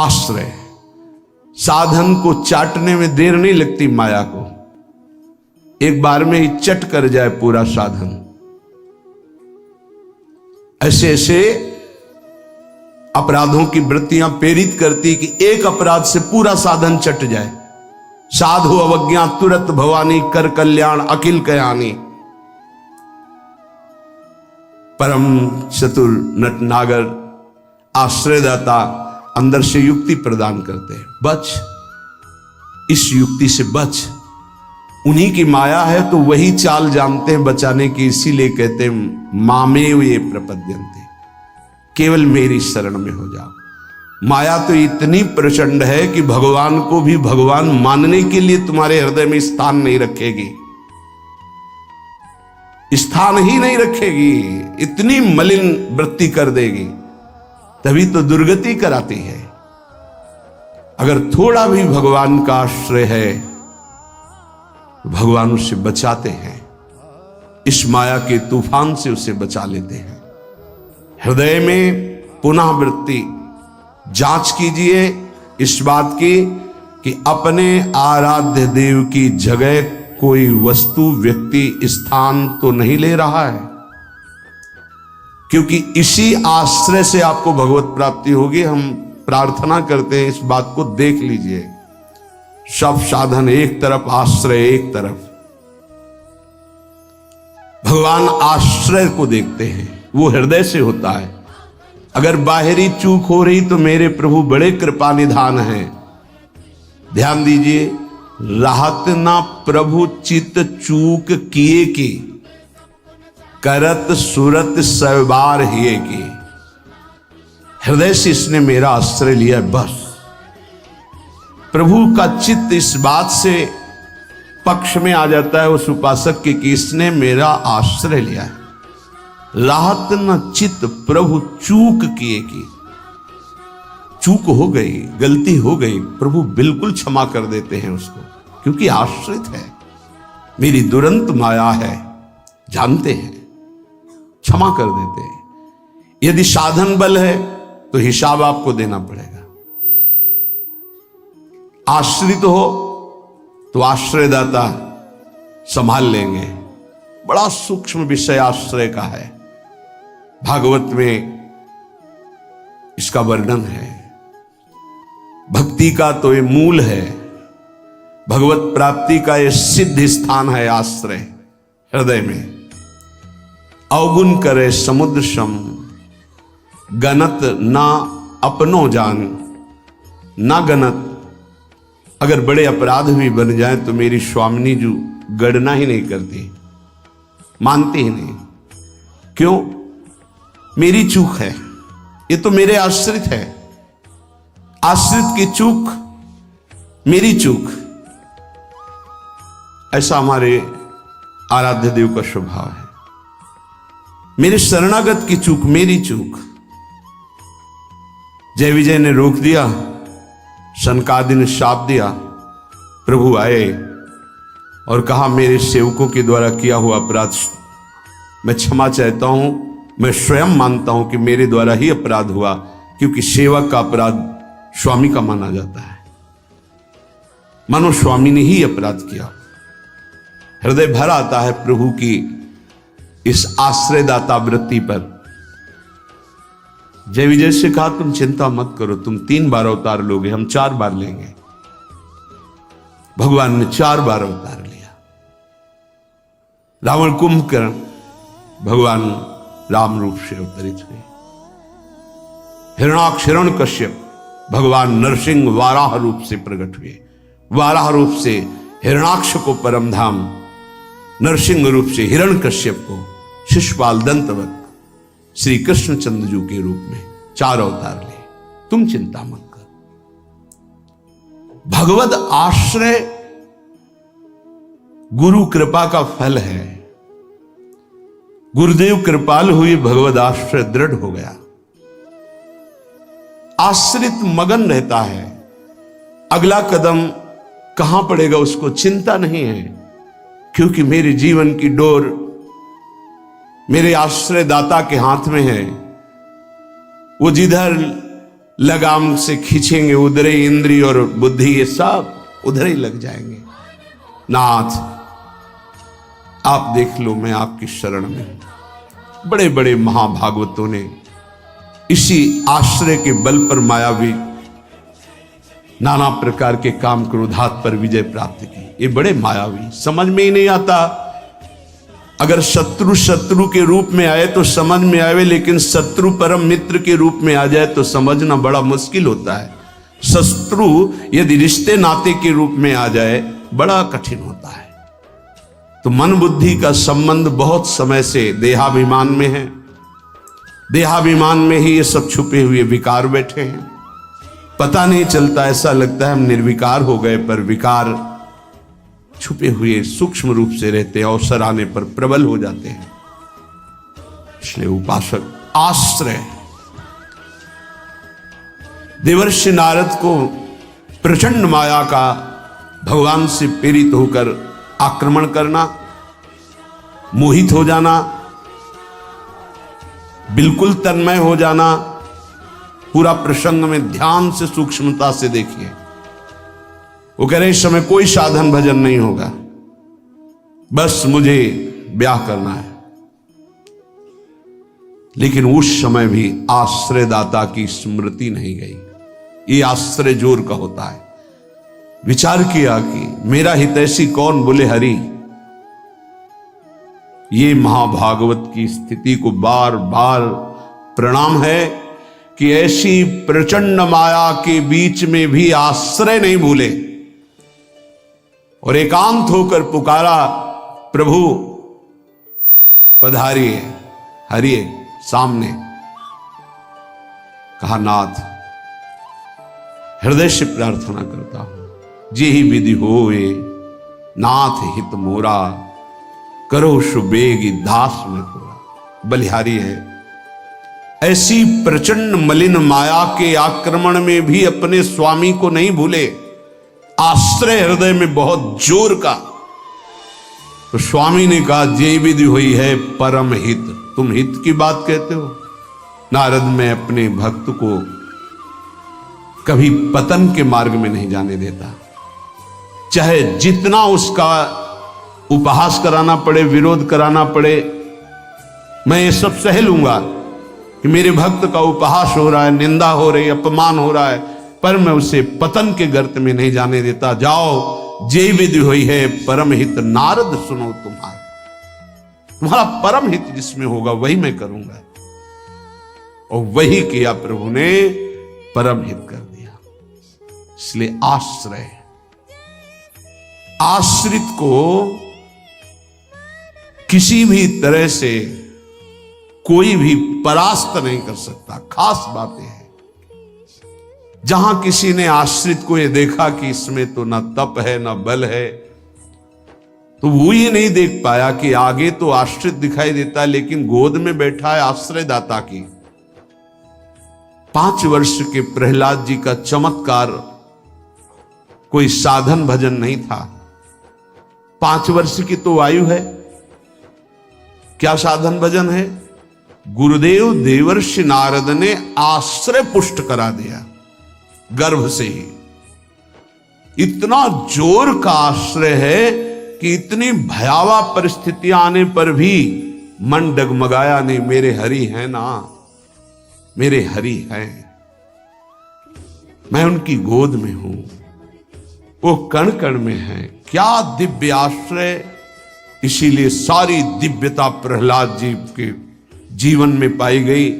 आश्रय। साधन को चाटने में देर नहीं लगती माया को, एक बार में ही चट कर जाए पूरा साधन। ऐसे ऐसे अपराधों की वृत्तियां प्रेरित करती कि एक अपराध से पूरा साधन चट जाए। साधु अवज्ञा तुरत भवानी, कर कल्याण अखिल कयानी। परम चतुर नटनागर आश्रयदाता अंदर से युक्ति प्रदान करते हैं, बच, इस युक्ति से बच। उन्हीं की माया है तो वही चाल जानते हैं बचाने की, इसीलिए कहते हैं मामेव ये प्रपद्यन्ते, केवल मेरी शरण में हो जाओ। माया तो इतनी प्रचंड है कि भगवान को भी भगवान मानने के लिए तुम्हारे हृदय में स्थान नहीं रखेगी, स्थान ही नहीं रखेगी, इतनी मलिन वृत्ति कर देगी, तभी तो दुर्गति कराती है। अगर थोड़ा भी भगवान का आश्रय है, भगवान उसे बचाते हैं, इस माया के तूफान से उसे बचा लेते हैं। हृदय में पुनः वृत्ति जांच कीजिए इस बात की कि अपने आराध्य देव की जगह कोई वस्तु, व्यक्ति, स्थान तो नहीं ले रहा है, क्योंकि इसी आश्रय से आपको भगवत प्राप्ति होगी। हम प्रार्थना करते हैं इस बात को देख लीजिए, सब साधन एक तरफ, आश्रय एक तरफ। भगवान आश्रय को देखते हैं, वो हृदय से होता है। अगर बाहरी चूक हो रही तो मेरे प्रभु बड़े कृपा निधान हैं। ध्यान दीजिए, राहत ना प्रभु चित चूक किए की, करत सुरत सवार हिए की। हृदय से इसने मेरा आश्रय लिया, बस। प्रभु का चित्त इस बात से पक्ष में आ जाता है उस उपासक के कि इसने मेरा आश्रय लिया है। राहत न चित्त प्रभु चूक किए की, चूक हो गई, गलती हो गई, प्रभु बिल्कुल क्षमा कर देते हैं उसको, क्योंकि आश्रित है, मेरी दुरंत माया है, जानते हैं, क्षमा कर देते हैं। यदि साधन बल है तो हिसाब आपको देना पड़ेगा। आश्रित हो तो आश्रयदाता संभाल लेंगे। बड़ा सूक्ष्म विषय आश्रय का है, भागवत में इसका वर्णन है। भक्ति का तो ये मूल है, भगवत प्राप्ति का ये सिद्ध स्थान है आश्रय, हृदय में। अवगुण करे समुद्र सम, गणत ना अपनो जान, ना गणत। अगर बड़े अपराध भी बन जाए तो मेरी स्वामिनी जी गणना ही नहीं करती, मानती ही नहीं। क्यों? मेरी चूक है, ये तो मेरे आश्रित है। आश्रित की चूक मेरी चूक, ऐसा हमारे आराध्य देव का स्वभाव है। मेरे शरणागत की चूक मेरी चूक। जय विजय ने रोक दिया, सनकादि ने शाप दिया। प्रभु आए और कहा मेरे सेवकों के द्वारा किया हुआ अपराध मैं क्षमा चाहता हूं। मैं स्वयं मानता हूं कि मेरे द्वारा ही अपराध हुआ, क्योंकि सेवक का अपराध स्वामी का माना जाता है। मानो स्वामी ने ही अपराध किया। हृदय भर आता है प्रभु की इस आश्रयदाता वृत्ति पर। जय विजय से कहा तुम चिंता मत करो, तुम 3 बार अवतार लोगे, हम 4 बार लेंगे। भगवान ने 4 बार अवतार लिया। रावण कुंभकर्ण भगवान राम रूप से अवतरित हुए। हिरणाक्ष हिरण्यकश्यप भगवान नरसिंह वाराह रूप से प्रकट हुए। वाराह रूप से हिरणाक्ष को परम धाम, नरसिंह रूप से हिरण्यकश्यप को शिशुपाल दंतवत श्री कृष्णचंद्र जी के रूप में 4 अवतार लिए। तुम चिंता मत कर। भगवद आश्रय गुरु कृपा का फल है। गुरुदेव कृपाल हुई, भगवद आश्रय दृढ़ हो गया। आश्रित मगन रहता है, अगला कदम कहां पड़ेगा उसको चिंता नहीं है, क्योंकि मेरे जीवन की डोर मेरे आश्रयदाता के हाथ में है। वो जिधर लगाम से खींचेंगे उधरे इंद्रिय और बुद्धि ये सब उधर ही लग जाएंगे। नाथ आप देख लो, मैं आपकी शरण में हूं। बड़े बड़े महाभागवतों ने इसी आश्रय के बल पर मायावी नाना प्रकार के काम क्रोधात पर विजय प्राप्त की। ये बड़े मायावी, समझ में ही नहीं आता। अगर शत्रु शत्रु के रूप में आए तो समझ में आवे, लेकिन शत्रु परम मित्र के रूप में आ जाए तो समझना बड़ा मुश्किल होता है। शत्रु यदि रिश्ते नाते के रूप में आ जाए बड़ा कठिन होता है। तो मन बुद्धि का संबंध बहुत समय से देहाभिमान में है। देहाभिमान में ही ये सब छुपे हुए विकार बैठे हैं, पता नहीं चलता। ऐसा लगता है हम निर्विकार हो गए, पर विकार छुपे हुए सूक्ष्म रूप से रहते हैं, अवसर आने पर प्रबल हो जाते हैं। इसलिए उपासक आश्रय, देवर्षि नारद को प्रचंड माया का भगवान से प्रेरित होकर आक्रमण करना, मोहित हो जाना, बिल्कुल तन्मय हो जाना। पूरा प्रसंग में ध्यान से सूक्ष्मता से देखिए। वो कह रहे इस समय कोई साधन भजन नहीं होगा, बस मुझे ब्याह करना है। लेकिन उस समय भी आश्रयदाता की स्मृति नहीं गई। ये आश्रय जोर का होता है। विचार किया कि मेरा हितैषी कौन, बोले हरि। ये महाभागवत की स्थिति को बार बार प्रणाम है कि ऐसी प्रचंड माया के बीच में भी आश्रय नहीं भूले और एकांत होकर पुकारा, प्रभु पधारिए, हरिए सामने। कहा नाथ हृदय से प्रार्थना करता हूं, जे ही विधि होए नाथ हित मोरा, करो सुबेगी दास में तोरा। बलिहारी है, ऐसी प्रचंड मलिन माया के आक्रमण में भी अपने स्वामी को नहीं भूले। आश्रय हृदय में बहुत जोर का। तो स्वामी ने कहा जे विधि हुई है परम हित। तुम हित की बात कहते हो? नारद, मैं अपने भक्त को कभी पतन के मार्ग में नहीं जाने देता। चाहे जितना उसका उपहास कराना पड़े, विरोध कराना पड़े, मैं ये सब सह लूंगा कि मेरे भक्त का उपहास हो रहा है, निंदा हो रही है, अपमान हो रहा है, पर मैं उसे पतन के गर्त में नहीं जाने देता। जाओ, जे विधि हुई है परम हित नारद सुनो तुम्हारा परम हित जिसमें होगा वही मैं करूंगा। और वही किया प्रभु ने, परम हित कर दिया। इसलिए आश्रय, आश्रित को किसी भी तरह से कोई भी परास्त नहीं कर सकता। खास बातें हैं। जहां किसी ने आश्रित को ये देखा कि इसमें तो ना तप है ना बल है, तो वो ये नहीं देख पाया कि आगे तो आश्रित दिखाई देता है लेकिन गोद में बैठा है आश्रयदाता की। 5 वर्ष के प्रहलाद जी का चमत्कार कोई साधन भजन नहीं था। 5 वर्ष की तो आयु है, क्या साधन भजन है? गुरुदेव देवर्षि नारद ने आश्रय पुष्ट करा दिया गर्भ से ही। इतना जोर का आश्रय है कि इतनी भयावह परिस्थितियां आने पर भी मन डगमगाया नहीं। मेरे हरि हैं ना, मेरे हरि हैं, मैं उनकी गोद में हूं, वो कण कण में है। क्या दिव्य आश्रय! इसीलिए सारी दिव्यता प्रहलाद जी के जीवन में पाई गई।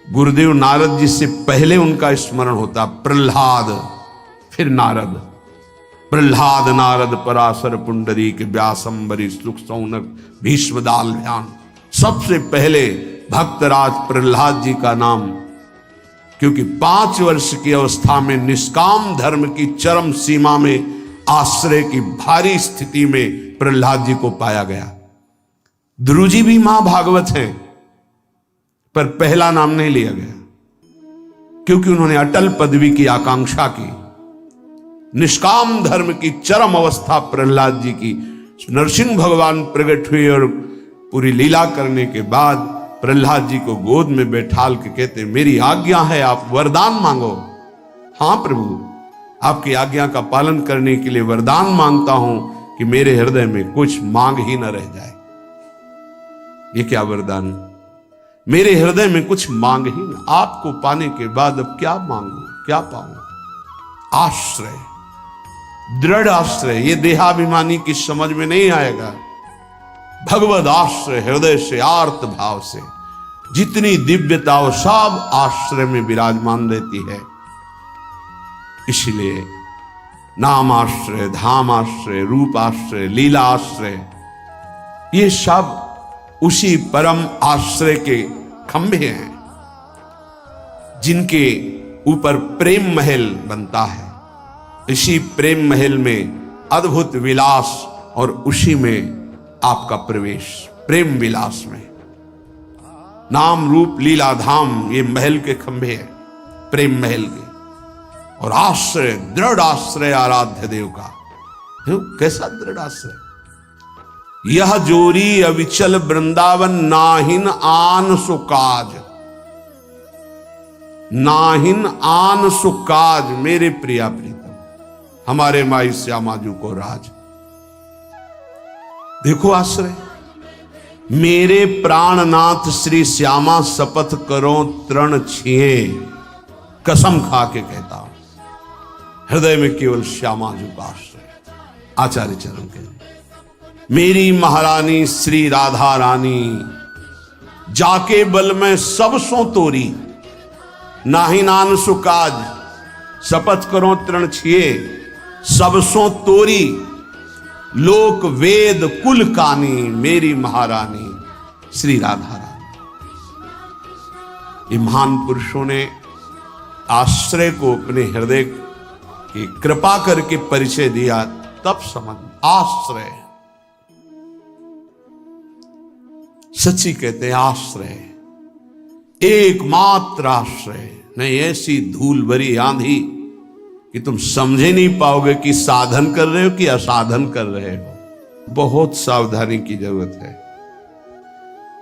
गुरुदेव नारद जी से पहले उनका स्मरण होता प्रहलाद, फिर नारद। प्रहलाद नारद पराशर पुंडरीक व्यासंबरी सुख सौनक भीष्मदाल ध्यान। सबसे पहले भक्तराज प्रहलाद जी का नाम, क्योंकि 5 वर्ष की अवस्था में निष्काम धर्म की चरम सीमा में आश्रय की भारी स्थिति में प्रहलाद जी को पाया गया। ध्रुव जी भी महाभागवत हैं, पर पहला नाम नहीं लिया गया क्योंकि उन्होंने अटल पदवी की आकांक्षा की। निष्काम धर्म की चरम अवस्था प्रहलाद जी की। नरसिंह भगवान प्रकट हुए और पूरी लीला करने के बाद प्रहलाद जी को गोद में बैठाल के कहते, मेरी आज्ञा है, आप वरदान मांगो। हाँ प्रभु, आपकी आज्ञा का पालन करने के लिए वरदान मांगता हूं कि मेरे हृदय में कुछ मांग ही न रह जाए। ये क्या वरदान? मेरे हृदय में कुछ मांग ही न, आपको पाने के बाद अब क्या मांगू, क्या पाऊं? आश्रय, दृढ़ आश्रय, ये देहाभिमानी की समझ में नहीं आएगा। भगवद आश्रय, हृदय से आर्त भाव से जितनी दिव्यता वो सब आश्रय में विराजमान रहती है। इसलिए नाम आश्रय, धाम आश्रय, रूप आश्रय, लीला आश्रय, ये सब उसी परम आश्रय के खंभे हैं जिनके ऊपर प्रेम महल बनता है। इसी प्रेम महल में अद्भुत विलास और उसी में आपका प्रवेश, प्रेम विलास में। नाम रूप लीला धाम ये महल के खंभे हैं, प्रेम महल के। और आश्रय, दृढ़ आश्रय आराध्य देव का। कैसा दृढ़ आश्रय? यह जोरी अविचल वृंदावन, नाहिन आन सुकाज, नाहिन आन सुकाज। मेरे प्रिया प्रीतम, हमारे माई श्यामाजू को राज। देखो आश्रय, मेरे प्राणनाथ श्री श्यामा शपथ करो तृण छिए, कसम खा के कहता हूं, हृदय में केवल श्यामाजू का आश्रय। आचार्य चरण के, मेरी महारानी श्री राधा रानी, जाके बल में सब सो तोरी, नाहि नान सुकाज, शपथ करो तृण छिए, सब सो तोरी, लोक वेद कुल कानी, मेरी महारानी श्री राधा रानी। ये महान पुरुषों ने आश्रय को अपने हृदय की कृपा करके परिचय दिया, तब समझ। आश्रय सच्ची कहते हैं, आश्रय एकमात्र आश्रय। नहीं ऐसी धूल भरी आंधी कि तुम समझे नहीं पाओगे कि साधन कर रहे हो कि असाधन कर रहे हो। बहुत सावधानी की जरूरत है,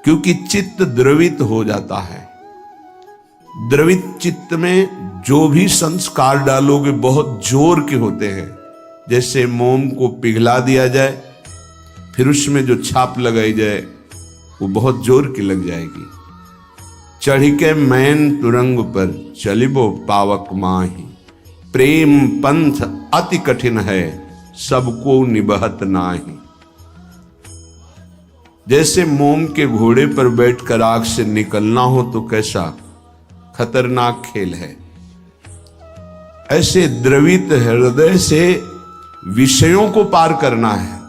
क्योंकि चित्त द्रवित हो जाता है। द्रवित चित्त में जो भी संस्कार डालोगे बहुत जोर के होते हैं। जैसे मोम को पिघला दिया जाए, फिर उसमें जो छाप लगाई जाए वो बहुत जोर की लग जाएगी। चढ़ के मैन तुरंग पर चलिबो पावक माही, प्रेम पंथ अति कठिन है, सबको निबहत नाही। जैसे मोम के घोड़े पर बैठकर आग से निकलना हो तो कैसा खतरनाक खेल है, ऐसे द्रवित हृदय से विषयों को पार करना है।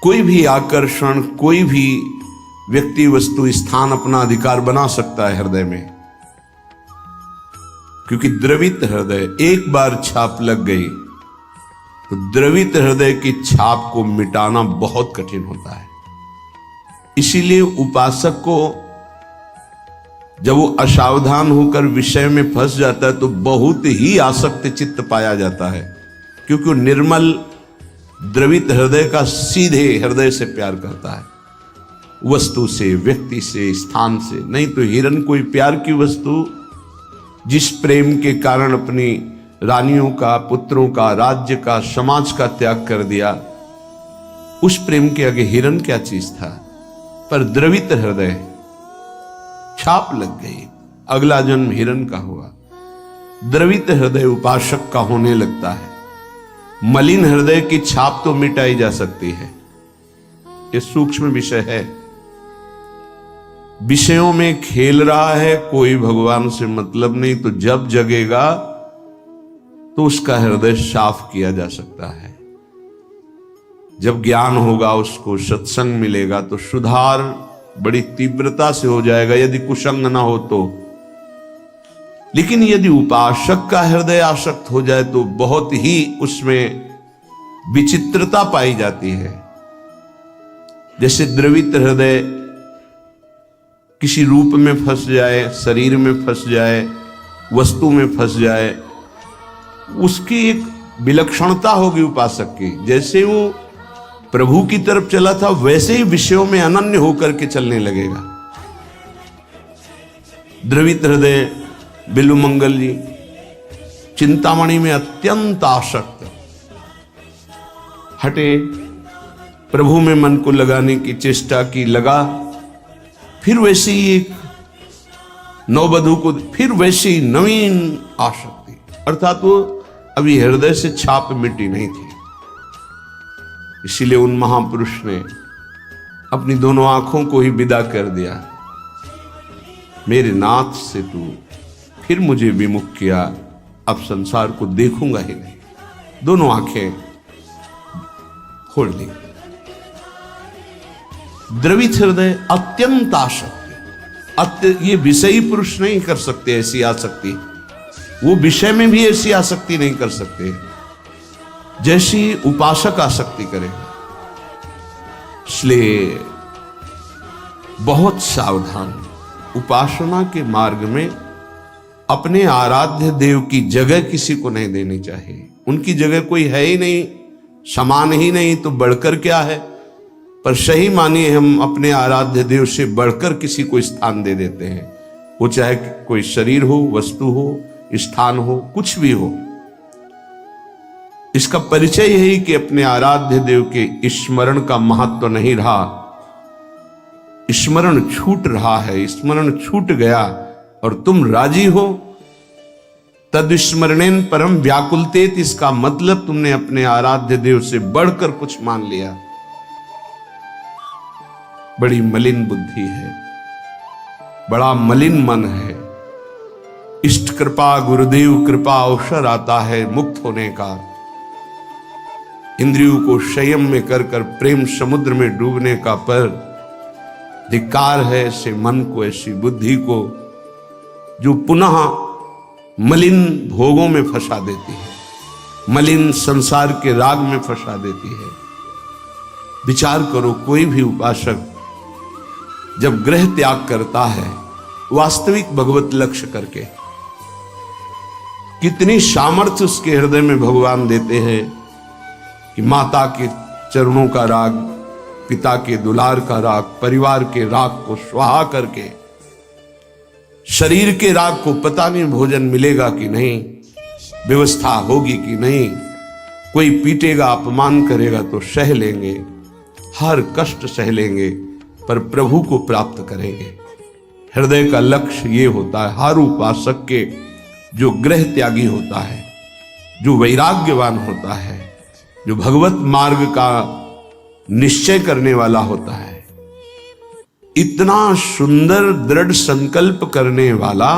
कोई भी आकर्षण, कोई भी व्यक्ति वस्तु स्थान अपना अधिकार बना सकता है हृदय में, क्योंकि द्रवित हृदय, एक बार छाप लग गई तो द्रवित हृदय की छाप को मिटाना बहुत कठिन होता है। इसीलिए उपासक को जब वो असावधान होकर विषय में फंस जाता है तो बहुत ही आसक्त चित्त पाया जाता है, क्योंकि वो निर्मल द्रवित हृदय का सीधे हृदय से प्यार करता है, वस्तु से, व्यक्ति से, स्थान से। नहीं तो हिरन कोई प्यार की वस्तु जिस प्रेम के कारण अपनी रानियों का, पुत्रों का, राज्य का, समाज का त्याग कर दिया, उस प्रेम के आगे हिरन क्या चीज था। पर द्रवित हृदय, छाप लग गई, अगला जन्म हिरन का हुआ। द्रवित हृदय उपासक का होने लगता है। मलिन हृदय की छाप तो मिटाई जा सकती है, ये सूक्ष्म विषय है। विषयों में खेल रहा है, कोई भगवान से मतलब नहीं, तो जब जगेगा तो उसका हृदय साफ किया जा सकता है। जब ज्ञान होगा, उसको सत्संग मिलेगा तो सुधार बड़ी तीव्रता से हो जाएगा, यदि कुसंग ना हो तो। लेकिन यदि उपासक का हृदय आसक्त हो जाए तो बहुत ही उसमें विचित्रता पाई जाती है। जैसे द्रवित हृदय किसी रूप में फंस जाए, शरीर में फंस जाए, वस्तु में फंस जाए, उसकी एक विलक्षणता होगी उपासक की। जैसे वो प्रभु की तरफ चला था वैसे ही विषयों में अनन्य होकर के चलने लगेगा। द्रवित हृदय बिल्वमंगल जी चिंतामणि में अत्यंत आसक्त हटे, प्रभु में मन को लगाने की चेष्टा की, लगा, फिर वैसे ही एक नववधू को फिर वैसे ही नवीन आसक्ति, अर्थात वो अभी हृदय से छाप मिटी नहीं थी। इसीलिए उन महापुरुष ने अपनी दोनों आंखों को ही विदा कर दिया, मेरे नाथ से तू फिर मुझे विमुख किया, अब संसार को देखूंगा ही नहीं। दोनों आंखें खोल ली। द्रवित हृदय अत्यंत आसक्ति, ये विषयी पुरुष नहीं कर सकते ऐसी आसक्ति, वो विषय में भी ऐसी आसक्ति नहीं कर सकते जैसी उपासक आसक्ति करेगा। इसलिए बहुत सावधान, उपासना के मार्ग में अपने आराध्य देव की जगह किसी को नहीं देनी चाहिए। उनकी जगह कोई है ही नहीं, समान ही नहीं, तो बढ़कर क्या है। पर सही मानिए हम अपने आराध्य देव से बढ़कर किसी को स्थान दे देते हैं, वो चाहे कोई शरीर हो, वस्तु हो, स्थान हो, कुछ भी हो। इसका परिचय यही कि अपने आराध्य देव के स्मरण का महत्व नहीं रहा, स्मरण छूट रहा है, स्मरण छूट गया और तुम राजी हो, तद स्मरणेन परम व्याकुलतेत, इसका मतलब तुमने अपने आराध्य देव से बढ़कर कुछ मान लिया। बड़ी मलिन बुद्धि है, बड़ा मलिन मन है। इष्ट कृपा, गुरुदेव कृपा अवसर आता है मुक्त होने का। इंद्रियों को संयम में कर कर प्रेम समुद्र में डूबने का, पर धिक्कार है ऐसे मन को, ऐसी बुद्धि को जो पुनः मलिन भोगों में फंसा देती है, मलिन संसार के राग में फंसा देती है। विचार करो, कोई भी उपासक जब गृह त्याग करता है वास्तविक भगवत लक्ष्य करके, कितनी सामर्थ्य उसके हृदय में भगवान देते हैं कि माता के चरणों का राग, पिता के दुलार का राग, परिवार के राग को स्वाहा करके, शरीर के राग को पता नहीं भोजन मिलेगा कि नहीं, व्यवस्था होगी कि नहीं, कोई पीटेगा, अपमान करेगा तो सह लेंगे, हर कष्ट सह लेंगे, पर प्रभु को प्राप्त करेंगे। हृदय का लक्ष्य ये होता है हर उपासक के, जो गृह त्यागी होता है, जो वैराग्यवान होता है, जो भगवत मार्ग का निश्चय करने वाला होता है, इतना सुंदर दृढ़ संकल्प करने वाला,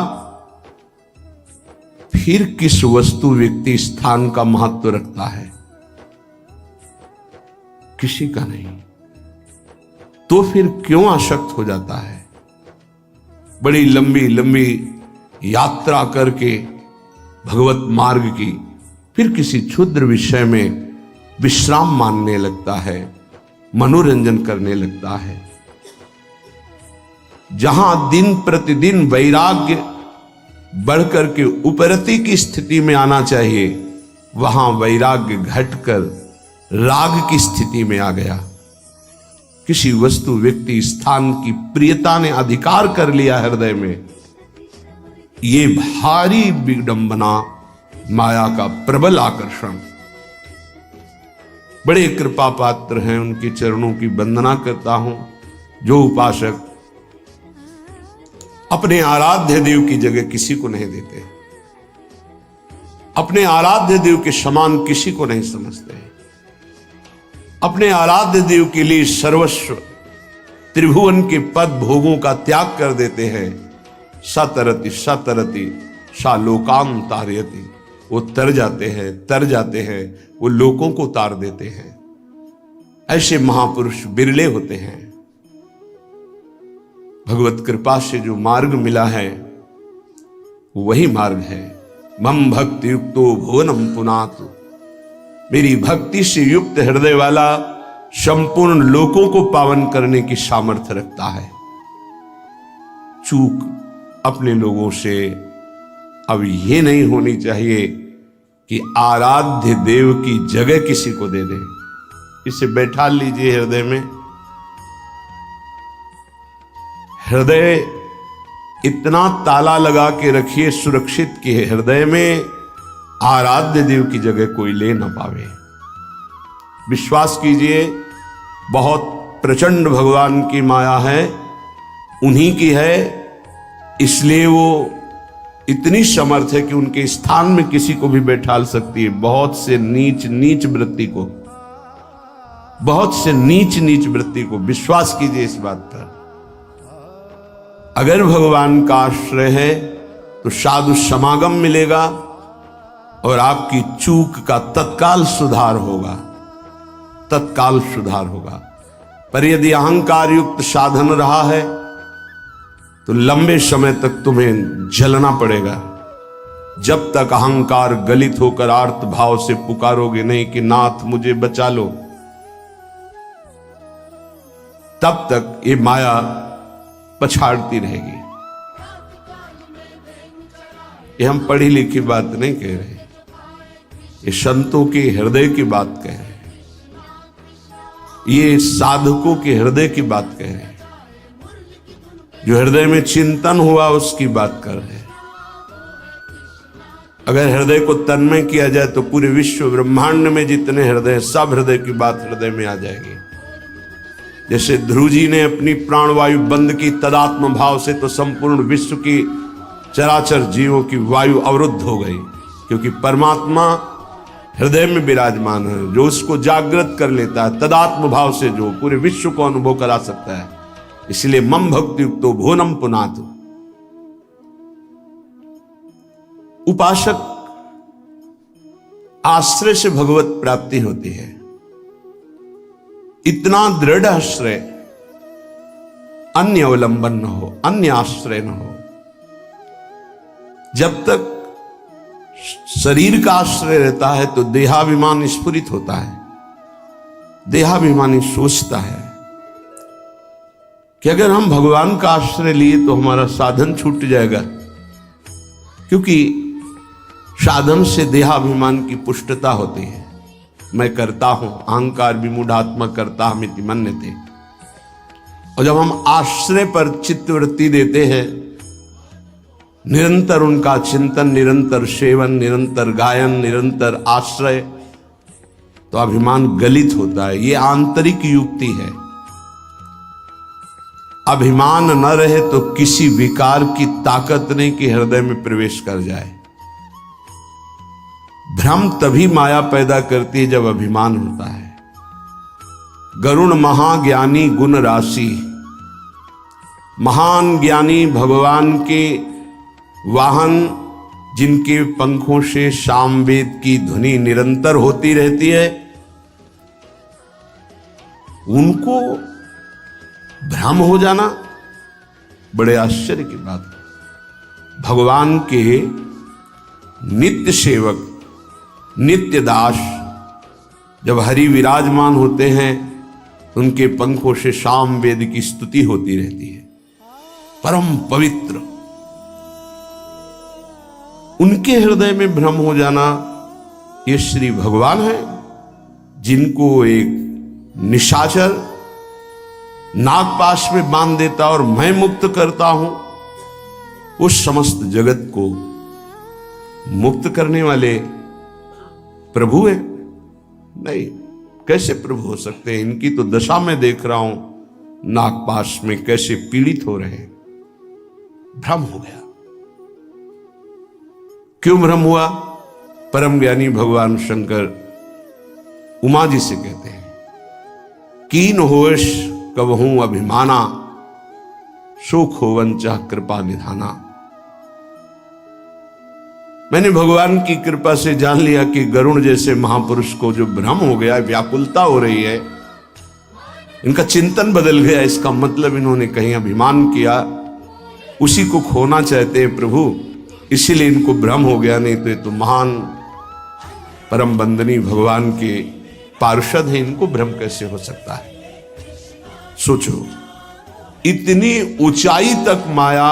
फिर किस वस्तु व्यक्ति स्थान का महत्व रखता है? किसी का नहीं। तो फिर क्यों आसक्त हो जाता है? बड़ी लंबी लंबी यात्रा करके भगवत मार्ग की, फिर किसी क्षुद्र विषय में विश्राम मानने लगता है, मनोरंजन करने लगता है। जहां दिन प्रतिदिन वैराग्य बढ़कर के उपरति की स्थिति में आना चाहिए, वहां वैराग्य घटकर राग की स्थिति में आ गया। किसी वस्तु, व्यक्ति, स्थान की प्रियता ने अधिकार कर लिया हृदय में। ये भारी विडंबना, माया का प्रबल आकर्षण। बड़े कृपा पात्र हैं, उनके चरणों की वंदना करता हूं जो उपासक अपने आराध्य देव की जगह किसी को नहीं देते, अपने आराध्य देव के समान किसी को नहीं समझते, अपने आराध्य देव के लिए सर्वस्व त्रिभुवन के पद भोगों का त्याग कर देते हैं। सतरति सतरति सा लोकाम तारयति, वो तर जाते हैं, वो लोगों को तार देते हैं। ऐसे महापुरुष बिरले होते हैं। भगवत कृपा से जो मार्ग मिला है वही मार्ग है। मम भक्ति युक्तो भुवनम पुनातु, मेरी भक्ति से युक्त हृदय वाला संपूर्ण लोकों को पावन करने की सामर्थ्य रखता है। चूक अपने लोगों से अब ये नहीं होनी चाहिए कि आराध्य देव की जगह किसी को दे दे। इसे बैठा लीजिए हृदय में। हृदय इतना ताला लगा के रखिए सुरक्षित कि हृदय में आराध्य देव की जगह कोई ले ना पावे। विश्वास कीजिए, बहुत प्रचंड भगवान की माया है, उन्हीं की है, इसलिए वो इतनी समर्थ है कि उनके स्थान में किसी को भी बैठाल सकती है। बहुत से नीच नीच वृत्ति को, बहुत से नीच नीच वृत्ति को, विश्वास कीजिए इस बात पर। अगर भगवान का आश्रय है तो साधु समागम मिलेगा और आपकी चूक का तत्काल सुधार होगा, तत्काल सुधार होगा। पर यदि अहंकार युक्त साधन रहा है तो लंबे समय तक तुम्हें जलना पड़ेगा। जब तक अहंकार गलित होकर आर्त भाव से पुकारोगे नहीं कि नाथ मुझे बचा लो, तब तक ये माया पछाड़ती रहेगी। ये हम पढ़ी लिखी बात नहीं कह रहे, ये संतों के हृदय की बात कह रहे हैं, ये साधकों के हृदय की बात कह रहे हैं, जो हृदय में चिंतन हुआ उसकी बात कर रहे हैं। अगर हृदय को तन्मय किया जाए तो पूरे विश्व ब्रह्मांड में जितने हृदय, सब हृदय की बात हृदय में आ जाएगी। जैसे ध्रुव जी ने अपनी प्राणवायु बंद की तदात्म भाव से, तो संपूर्ण विश्व की चराचर जीवों की वायु अवरुद्ध हो गई, क्योंकि परमात्मा हृदय में विराजमान है। जो उसको जागृत कर लेता है तदात्म भाव से, जो पूरे विश्व को अनुभव करा सकता है। इसलिए मम भक्ति युक्तो भुवनम पुनातु। उपासक आश्रय से भगवत प्राप्ति होती है। इतना दृढ़ आश्रय, अन्य अवलंबन न हो, अन्य आश्रय न हो। जब तक शरीर का आश्रय रहता है तो देहाभिमान स्फुरित होता है, देहाभिमानी सोचता है कि अगर हम भगवान का आश्रय लिए तो हमारा साधन छूट जाएगा, क्योंकि साधन से देहाभिमान की पुष्टता होती है। मैं करता हूं, अहंकार विमूढ़ात्मा करता हमिति मन्यते। और जब हम आश्रय पर चित्तवृत्ति देते हैं, निरंतर उनका चिंतन, निरंतर सेवन, निरंतर गायन, निरंतर आश्रय, तो अभिमान गलित होता है। ये आंतरिक युक्ति है। अभिमान न रहे तो किसी विकार की ताकत नहीं कि हृदय में प्रवेश कर जाए। भ्रम तभी माया पैदा करती है जब अभिमान होता है। गरुण महाज्ञानी गुण राशि, महान ज्ञानी भगवान के वाहन, जिनके पंखों से सामवेद की ध्वनि निरंतर होती रहती है, उनको भ्रम हो जाना बड़े आश्चर्य की बात है। भगवान के नित्य सेवक, नित्य दास जब हरि विराजमान होते हैं, उनके पंखों से सामवेद की स्तुति होती रहती है। परम पवित्र, उनके हृदय में भ्रम हो जाना, ये श्री भगवान है, जिनको एक निशाचर नागपाश में बांध देता और मैं मुक्त करता हूं, उस समस्त जगत को मुक्त करने वाले प्रभु है। नहीं, कैसे प्रभु हो सकते हैं? इनकी तो दशा में देख रहा हूं, नागपाश में कैसे पीड़ित हो रहे हैं। भ्रम हो गया। क्यों भ्रम हुआ? परम ज्ञानी भगवान शंकर उमा जी से कहते हैं, कीन होश कबहूं अभिमाना, सुख होवन चाह कृपा निधाना। मैंने भगवान की कृपा से जान लिया कि गरुण जैसे महापुरुष को जो भ्रम हो गया, व्याकुलता हो रही है, इनका चिंतन बदल गया। इसका मतलब इन्होंने कहीं अभिमान किया, उसी को खोना चाहते हैं प्रभु, इसीलिए इनको भ्रम हो गया। नहीं तो ये तो महान परम बंदनी भगवान के पार्षद हैं, इनको भ्रम कैसे हो सकता है? सोचो, इतनी ऊंचाई तक माया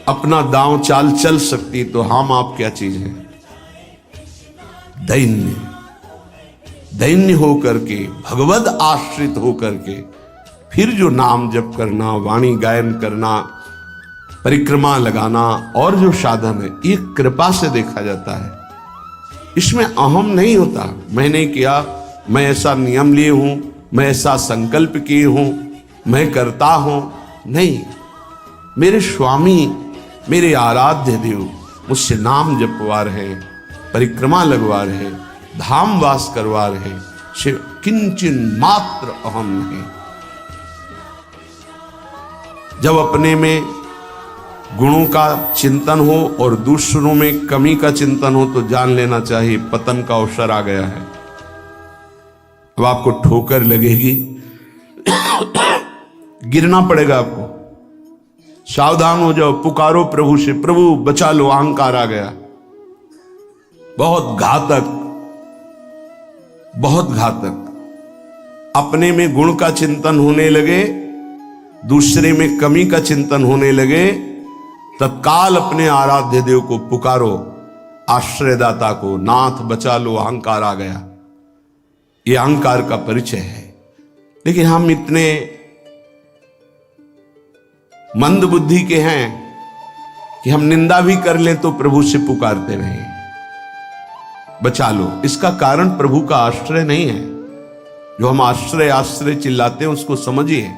अपना दांव चाल चल सकती, तो हम आप क्या चीज हैं? दैन्य, दैन्य होकर के, भगवद आश्रित होकर के फिर जो नाम जप करना, वाणी गायन करना, परिक्रमा लगाना और जो साधन है, ये कृपा से देखा जाता है। इसमें अहम नहीं होता, मैंने किया, मैं ऐसा नियम लिए हूं, मैं ऐसा संकल्प किए हूं, मैं करता हूं। नहीं, मेरे स्वामी, मेरे आराध्य देव मुझसे नाम जपवा रहे, परिक्रमा लगवा रहे, धाम वास करवा रहे, शिव किंचन मात्र अहम नहीं। जब अपने में गुणों का चिंतन हो और दूसरों में कमी का चिंतन हो तो जान लेना चाहिए पतन का अवसर आ गया है। अब आपको ठोकर लगेगी, गिरना पड़ेगा आपको। सावधान हो जाओ, पुकारो प्रभु से, प्रभु बचा लो, अहंकार आ गया। बहुत घातक, बहुत घातक। अपने में गुण का चिंतन होने लगे, दूसरे में कमी का चिंतन होने लगे, तत्काल अपने आराध्य देव को पुकारो, आश्रयदाता को, नाथ बचा लो, अहंकार आ गया। ये अहंकार का परिचय है। लेकिन हम इतने मंद बुद्धि के हैं कि हम निंदा भी कर लें तो प्रभु से पुकारते रहें, बचा लो। इसका कारण प्रभु का आश्रय नहीं है। जो हम आश्रय आश्रय चिल्लाते हैं उसको समझिए,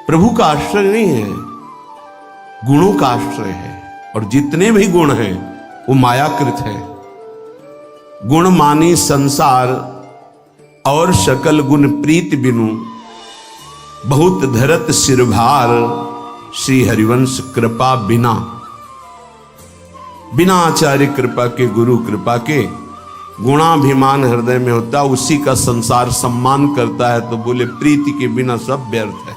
प्रभु का आश्रय नहीं है, गुणों का आश्रय है। और जितने भी गुण हैं वो मायाकृत है। गुण मानी संसार और सकल गुण प्रीत बिनु, बहुत धरत सिरभार, श्री हरिवंश कृपा बिना। बिना आचार्य कृपा के, गुरु कृपा के, गुणाभिमान हृदय में होता, उसी का संसार सम्मान करता है। तो बोले प्रीति के बिना सब व्यर्थ है।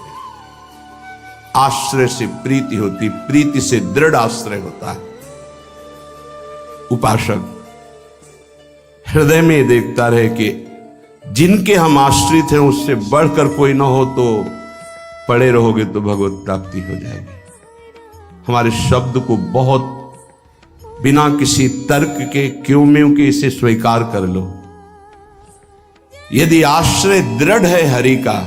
आश्रय से प्रीति होती, प्रीति से दृढ़ आश्रय होता है। उपासक हृदय में देखता रहे कि जिनके हम आश्रित हैं उससे बढ़कर कोई ना हो, तो पड़े रहोगे तो भगवत प्राप्ति हो जाएगी। हमारे शब्द को बहुत बिना किसी तर्क के, क्यों में के इसे स्वीकार कर लो। यदि आश्रय दृढ़ है हरि का,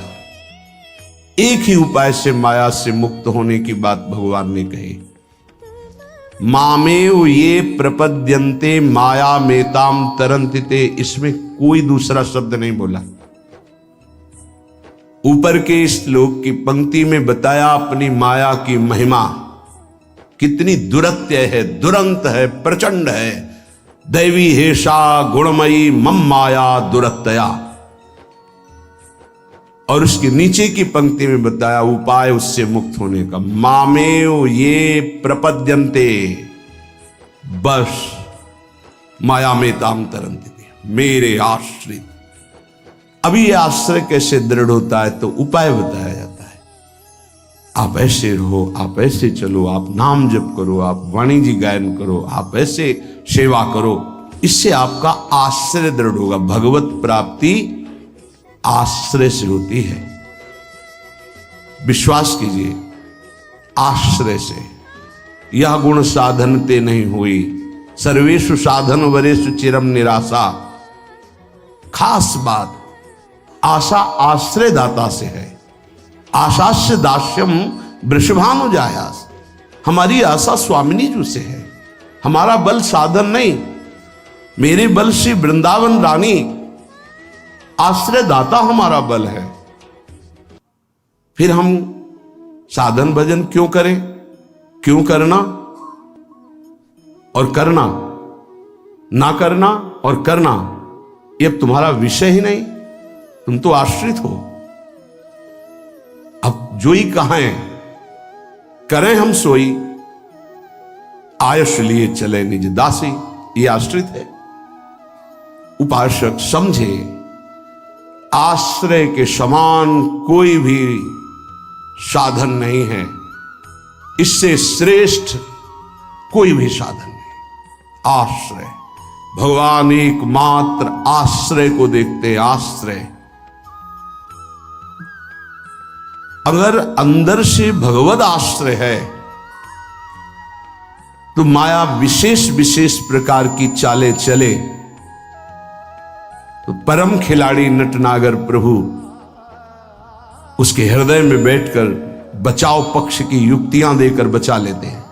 एक ही उपाय से माया से मुक्त होने की बात भगवान ने कही। मामेव ये प्रपद्यन्ते माया मेताम तरन्तिते, इसमें कोई दूसरा शब्द नहीं बोला। ऊपर के श्लोक की पंक्ति में बताया अपनी माया की महिमा कितनी दुरत्य है, दुरंत है, प्रचंड है। दैवी हेषा गुणमयी मम माया दुरत्या। और उसके नीचे की पंक्ति में बताया उपाय उससे मुक्त होने का। मामेव ये प्रपद्यन्ते, बस माया में ताम तरन्ति, मेरे आश्रित। अभी ये आश्रय कैसे दृढ़ होता है तो उपाय बताया जाता है। आप ऐसे रहो, आप ऐसे चलो, आप नाम जप करो, आप वाणी जी गायन करो, आप ऐसे सेवा करो, इससे आपका आश्रय दृढ़ होगा। भगवत प्राप्ति आश्रय से होती है। विश्वास कीजिए, आश्रय से। यह गुण साधनते नहीं हुई, सर्वेषु साधन वरेषु चिरम निराशा। खास बात, आशा आश्रय दाता से है। आशास्य दास्यम वृषभानुजायास। हमारी आशा स्वामिनी जी से है। हमारा बल साधन नहीं, मेरे बल से वृंदावन रानी आश्रय दाता हमारा बल है। फिर हम साधन भजन क्यों करें? क्यों करना और करना, ना करना और करना, ये अब तुम्हारा विषय ही नहीं। तुम तो आश्रित हो। अब जो ही कहें करें हम सोई, आयुष लिए चले निज दासी, ये आश्रित है। उपासक समझे, आश्रय के समान कोई भी साधन नहीं है। इससे श्रेष्ठ कोई भी साधन नहीं। आश्रय, भगवान एकमात्र आश्रय को देखते। आश्रय, अगर अंदर से भगवद आश्रय है तो माया विशेष विशेष प्रकार की चालें चले, तो परम खिलाड़ी नटनागर प्रभु उसके हृदय में बैठकर बचाव पक्ष की युक्तियां देकर बचा लेते हैं।